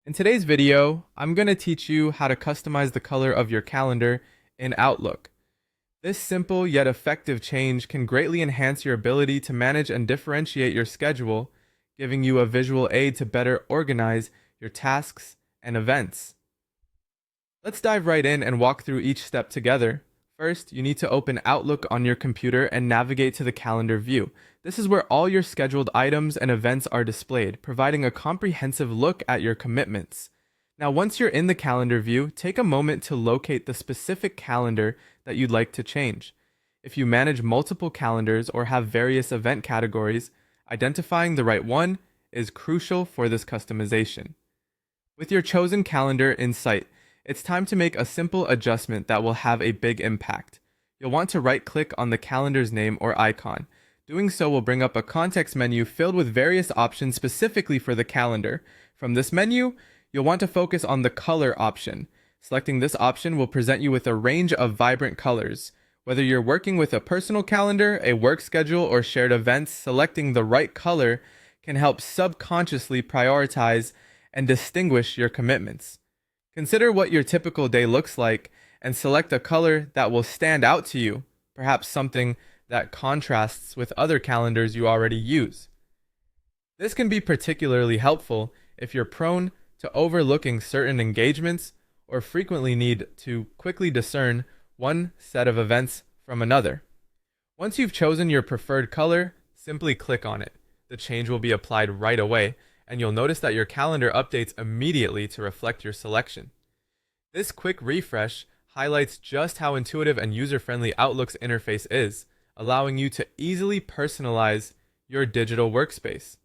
In today's video, I'm going to teach you how to customize the color of your calendar in Outlook. This simple yet effective change can greatly enhance your ability to manage and differentiate your schedule, giving you a visual aid to better organize your tasks and events. Let's dive right in and walk through each step together. First, you need to open Outlook on your computer and navigate to the calendar view. This is where all your scheduled items and events are displayed, providing a comprehensive look at your commitments. Now, once you're in the calendar view, take a moment to locate the specific calendar that you'd like to change. If you manage multiple calendars or have various event categories, identifying the right one is crucial for this customization. With your chosen calendar in sight, it's time to make a simple adjustment that will have a big impact. You'll want to right-click on the calendar's name or icon. Doing so will bring up a context menu filled with various options specifically for the calendar. From this menu, you'll want to focus on the color option. Selecting this option will present you with a range of vibrant colors. Whether you're working with a personal calendar, a work schedule, or shared events, selecting the right color can help subconsciously prioritize and distinguish your commitments. Consider what your typical day looks like and select a color that will stand out to you, perhaps something that contrasts with other calendars you already use. This can be particularly helpful if you're prone to overlooking certain engagements or frequently need to quickly discern one set of events from another. Once you've chosen your preferred color, simply click on it. The change will be applied right away, and you'll notice that your calendar updates immediately to reflect your selection. This quick refresh highlights just how intuitive and user-friendly Outlook's interface is, allowing you to easily personalize your digital workspace.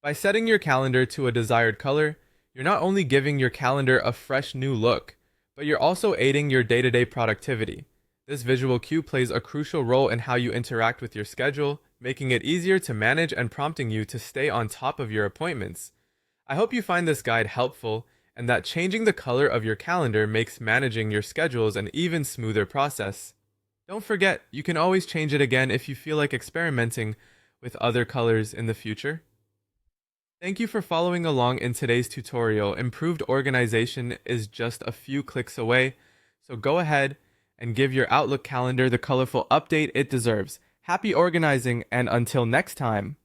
By setting your calendar to a desired color, you're not only giving your calendar a fresh new look, but you're also aiding your day-to-day productivity. This visual cue plays a crucial role in how you interact with your schedule, making it easier to manage and prompting you to stay on top of your appointments. I hope you find this guide helpful and that changing the color of your calendar makes managing your schedules an even smoother process. Don't forget, you can always change it again if you feel like experimenting with other colors in the future. Thank you for following along in today's tutorial. Improved organization is just a few clicks away, so go ahead and give your Outlook calendar the colorful update it deserves. Happy organizing, and until next time!